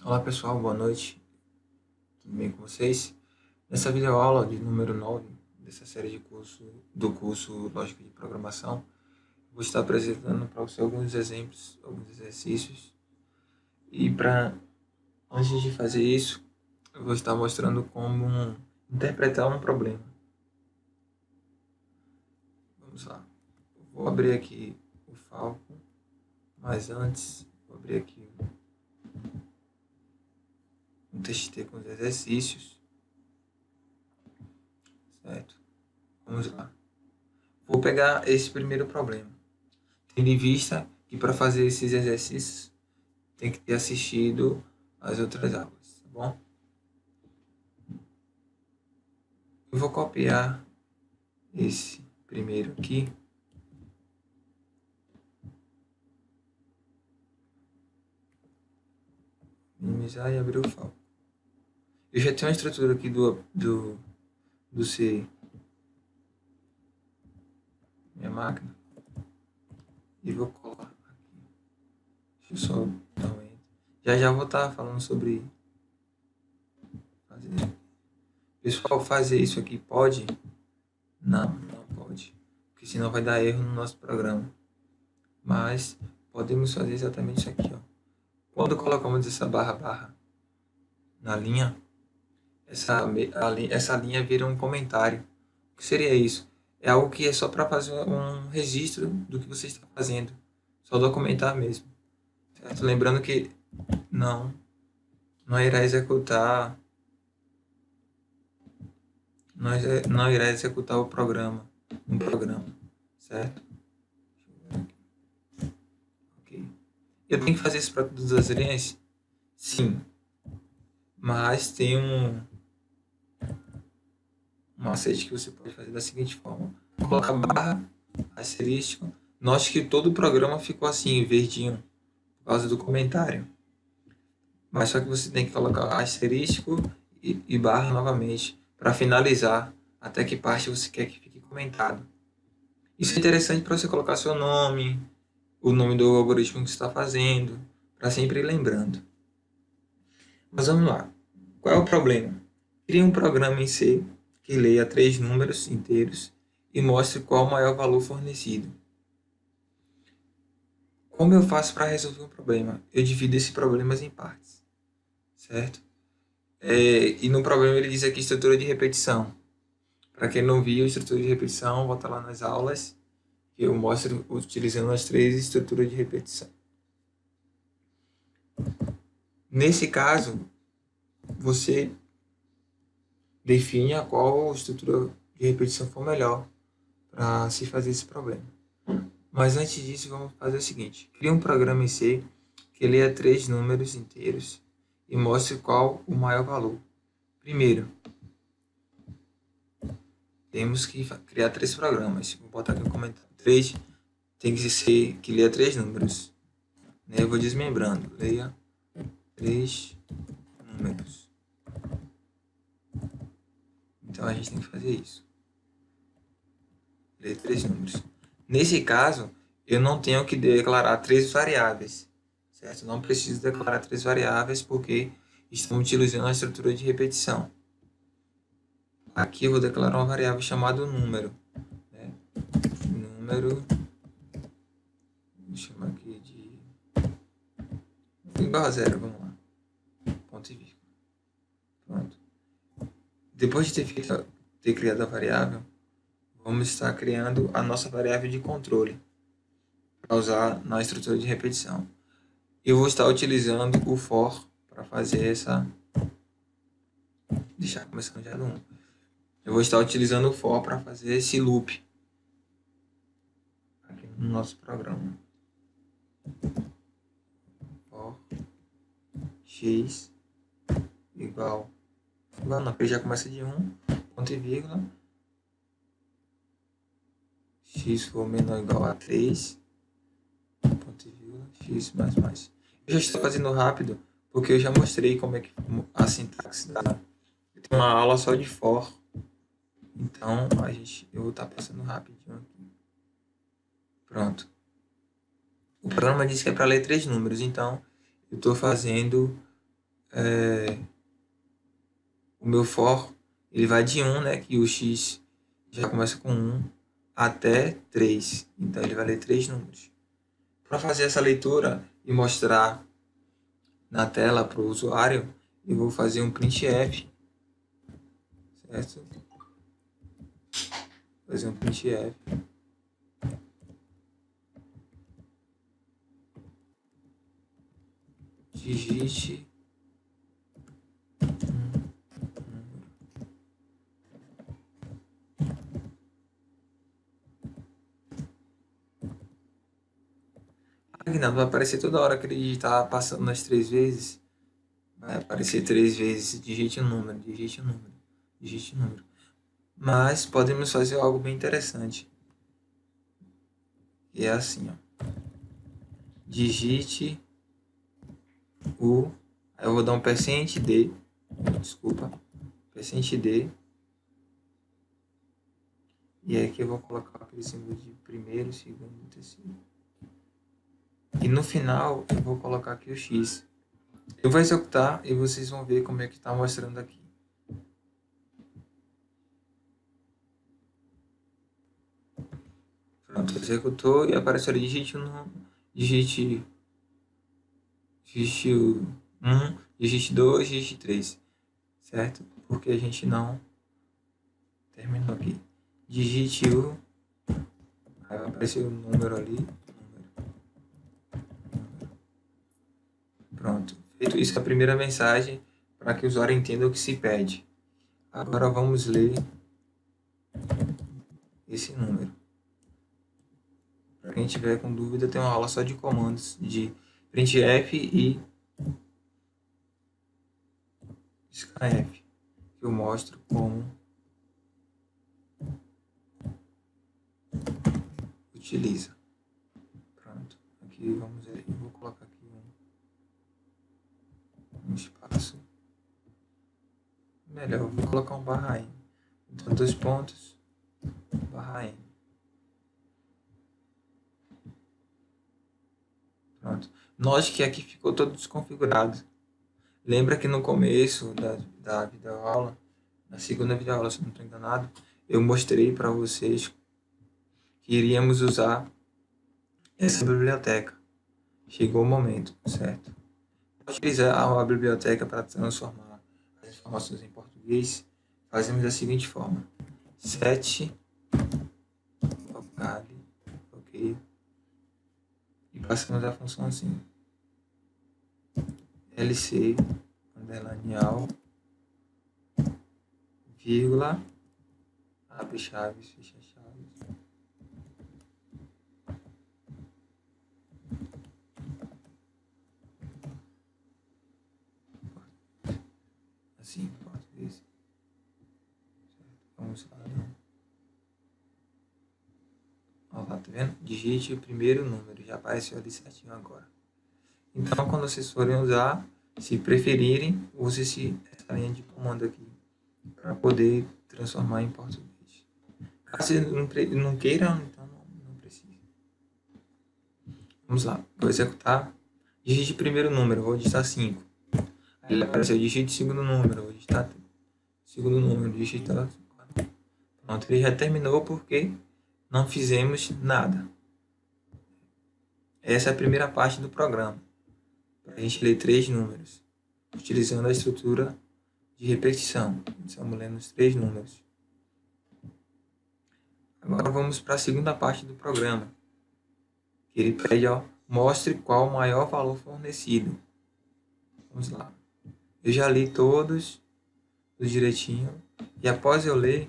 Olá pessoal, boa noite, tudo bem com vocês? Nessa videoaula de número 9 dessa série de do curso Lógica de Programação, vou estar apresentando para você alguns exemplos, alguns exercícios e antes de fazer isso, eu vou estar mostrando como interpretar um problema. Vamos lá, eu vou abrir aqui o Falcon, mas antes vou abrir aqui um TXT com os exercícios, certo? Vamos lá. Vou pegar esse primeiro problema. Tendo em vista que para fazer esses exercícios tem que ter assistido as outras aulas, tá bom? Eu vou copiar esse primeiro aqui, minimizar e abrir o file. Eu já tenho a estrutura aqui do C, minha máquina, e vou colar aqui. Deixa eu só dar um enter. Já vou estar falando sobre fazer. Pessoal, fazer isso aqui pode? Não pode, porque senão vai dar erro no nosso programa. Mas podemos fazer exatamente isso aqui, ó. Quando colocamos essa barra na linha, essa linha vira um comentário. O que seria isso? É algo que é só para fazer um registro do que você está fazendo. Só documentar mesmo. Certo? Lembrando que não, não irá executar, não irá executar o programa, um programa, certo? Ok. Eu tenho que fazer isso para todas as linhas? Sim, mas tem um macete que você pode fazer da seguinte forma: colocar barra, asterisco. Note que todo o programa ficou assim, verdinho, por causa do comentário. Mas só que você tem que colocar asterisco e barra novamente para finalizar até que parte você quer que fique comentado. Isso é interessante para você colocar seu nome, o nome do algoritmo que você está fazendo, para sempre ir lembrando. Mas vamos lá. Qual é o problema? Crie um programa em C que leia 3 números inteiros e mostre qual o maior valor fornecido. Como eu faço para resolver um problema? Eu divido esse problema em partes, certo? E no problema ele diz aqui estrutura de repetição. Para quem não viu estrutura de repetição, volta lá nas aulas que eu mostro utilizando as 3 estruturas de repetição. Nesse caso, você define a qual estrutura de repetição for melhor para se fazer esse problema. Mas antes disso, vamos fazer o seguinte: crie um programa em C que leia 3 números inteiros e mostre qual o maior valor. Primeiro, temos que criar 3 programas. Vou botar aqui no comentário. 3 tem que ser que leia 3 números. Eu vou desmembrando. Leia 3 números. Então a gente tem que fazer isso. Ler 3 números. Nesse caso, eu não tenho que declarar 3 variáveis. Certo? Não preciso declarar 3 variáveis porque estamos utilizando a estrutura de repetição. Aqui eu vou declarar uma variável chamada número. Né? Número. Vou chamar aqui de igual a 0. Vamos lá. Ponto e vírgula. Pronto. Depois de ter criado a variável, vamos estar criando a nossa variável de controle para usar na estrutura de repetição. Eu vou estar utilizando o for para fazer essa. Deixar começando já do 1. Eu vou estar utilizando o for para fazer esse loop aqui no nosso programa. For x igual. Igual não, porque já começa de 1, ponto e vírgula. X for menor ou igual a 3, ponto e vírgula, x mais mais. Eu já estou fazendo rápido porque eu já mostrei como é que a sintaxe da. Eu tenho uma aula só de for, então eu vou estar passando rapidinho aqui. Pronto. O programa diz que é para ler 3 números, então eu estou fazendo o meu for, ele vai de 1, né, que o x já começa com 1, até 3. Então, ele vai ler 3 números. Para fazer essa leitura e mostrar na tela para o usuário, eu vou fazer um printf, certo? Fazer um printf. Digite Aguinaldo, vai aparecer toda hora que ele digitar passando nas 3 vezes. Vai aparecer 3 vezes, digite um número, digite um número, digite um número. Mas podemos fazer algo bem interessante. E é assim, ó. Digite o... Aí eu vou dar um %d. Desculpa. %d. E aí aqui eu vou colocar aquele símbolo de primeiro, segundo, terceiro. E no final eu vou colocar aqui o x. Eu vou executar e vocês vão ver como é que está mostrando aqui. Pronto, executou e apareceu ali, digite o 1, digite 2, digite 3, certo? Porque a gente não terminou aqui. Digite o... Aí vai aparecer o número ali. Pronto. Feito isso, a primeira mensagem para que o usuário entenda o que se pede. Agora vamos ler esse número. Para quem tiver com dúvida, tem uma aula só de comandos de printf e scanf, que eu mostro como utiliza. Pronto. Aqui vamos ver. Eu vou colocar aqui um espaço. Melhor, eu vou colocar um barra n. Então, 2 pontos, barra n. Pronto. Note que aqui ficou todo desconfigurado. Lembra que no começo da videoaula, na segunda videoaula, se não estou enganado, eu mostrei para vocês que iríamos usar essa biblioteca. Chegou o momento, certo? Para utilizar a biblioteca para transformar as informações em português, fazemos da seguinte forma. Set vocal, ok, e passamos a função assim. lc, underline all, vírgula, abre chaves, fecha chaves. Assim, em português. Vamos lá, né? Olha lá, tá vendo? Digite o primeiro número, já apareceu ali certinho agora. Então, quando vocês forem usar, se preferirem, use essa linha de comando aqui para poder transformar em português. Caso não queiram, então não precisa. Vamos lá, vou executar. Digite o primeiro número, vou digitar 5. Aí apareceu, digite o segundo número, vou digitar segundo número, digitar 4. Pronto, ele já terminou porque não fizemos nada. Essa é a primeira parte do programa. Para a gente ler 3 números, utilizando a estrutura de repetição. Estamos lendo os 3 números. Agora vamos para a segunda parte do programa, que ele pede, ó, mostre qual o maior valor fornecido. Vamos lá. Eu já li todos direitinho, e após eu ler,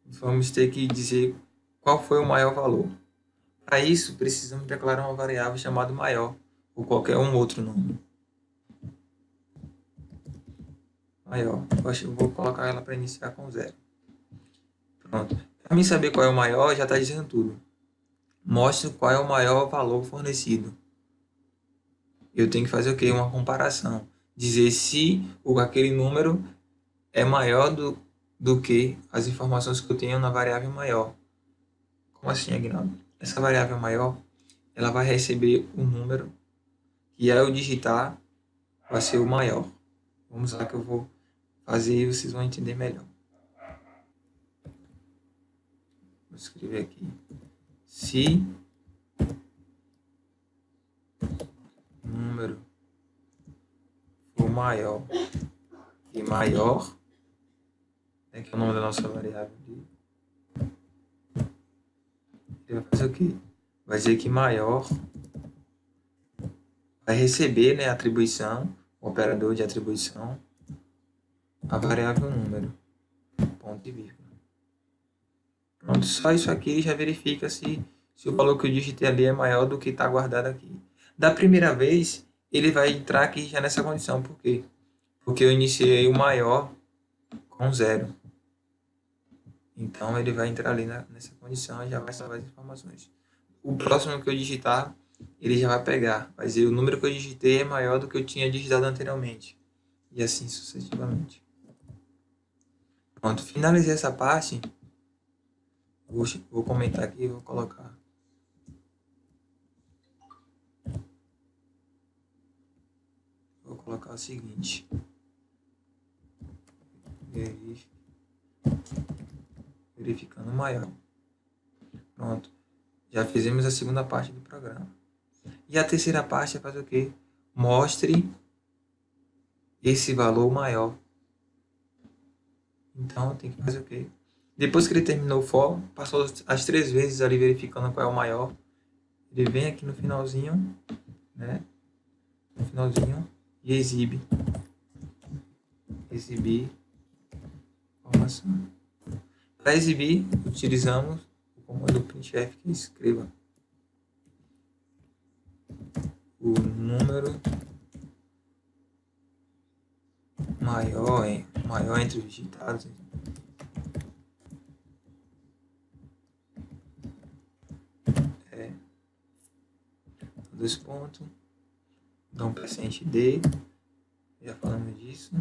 vamos ter que dizer qual foi o maior valor. Para isso, precisamos declarar uma variável chamada maior, ou qualquer um outro nome. Maior. Eu vou colocar ela para iniciar com 0. Pronto. Para mim saber qual é o maior, já está dizendo tudo. Mostre qual é o maior valor fornecido. Eu tenho que fazer o quê? Uma comparação. Dizer se aquele número é maior do que as informações que eu tenho na variável maior. Como assim, Aguinaldo? Essa variável maior, ela vai receber um número que ao digitar, vai ser o maior. Vamos lá que eu vou fazer e vocês vão entender melhor. Vou escrever aqui. Se o número for maior e maior, que é o nome da nossa variável ali, ele vai fazer o quê? Vai dizer que maior vai receber, né, a atribuição, o operador de atribuição, a variável número, ponto e vírgula. Pronto, só isso aqui já verifica se o valor que eu digitei ali é maior do que está guardado aqui. Da primeira vez, ele vai entrar aqui já nessa condição. Por quê? Porque eu iniciei o maior com 0. Então, ele vai entrar ali nessa condição e já vai salvar as informações. O próximo que eu digitar, ele já vai pegar. Vai dizer o número que eu digitei é maior do que eu tinha digitado anteriormente. E assim sucessivamente. Pronto, finalizei essa parte. Vou comentar aqui e vou colocar. Vou colocar o seguinte. Verificando o maior. Pronto. Já fizemos a segunda parte do programa. E a terceira parte é fazer o quê? Mostre esse valor maior. Então, tem que fazer o quê? Depois que ele terminou o for, passou as 3 vezes ali verificando qual é o maior. Ele vem aqui no finalzinho, né? No finalzinho e exibe. Exibir informação. Para exibir, utilizamos o comando printf que escreva o número maior entre os digitados. Dois pontos, dá um %d, já falamos disso,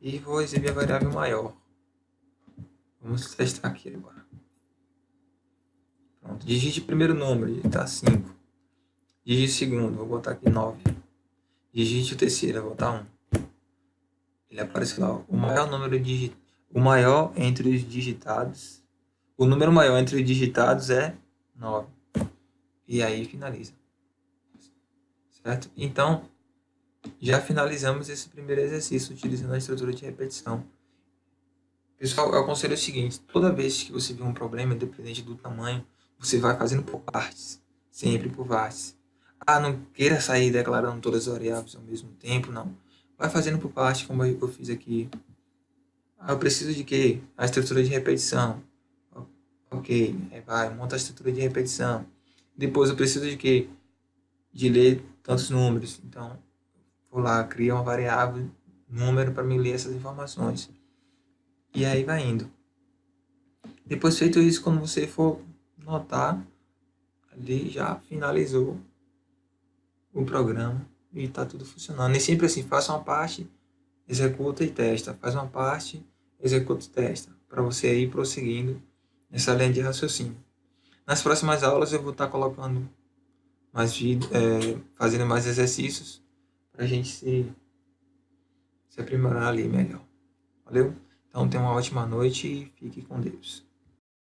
e vou exibir a variável maior. Vamos testar aqui agora. Pronto, digite o primeiro número, digitar 5. Digite o segundo, vou botar aqui 9. Digite o terceiro, vou botar 1. Ele aparece lá, o maior entre os digitados, o número maior entre os digitados é 9. E aí finaliza. Certo? Então, já finalizamos esse primeiro exercício utilizando a estrutura de repetição. Pessoal, eu aconselho o seguinte: toda vez que você vê um problema, independente do tamanho, você vai fazendo por partes, sempre por partes. Não queira sair declarando todas as variáveis ao mesmo tempo, não. Vai fazendo por parte, como eu fiz aqui. Eu preciso de quê? A estrutura de repetição. Ok, monta a estrutura de repetição. Depois eu preciso de quê? De ler tantos números. Então, vou lá, cria uma variável, número, para me ler essas informações. E aí vai indo. Depois feito isso, quando você for notar, ali já finalizou o programa e está tudo funcionando. E sempre assim, faça uma parte, executa e testa. Faz uma parte, executa e testa. Para você ir prosseguindo nessa linha de raciocínio. Nas próximas aulas eu vou estar colocando mais vídeos, fazendo mais exercícios para a gente se aprimorar ali melhor. Valeu? Então tenha uma ótima noite e fique com Deus.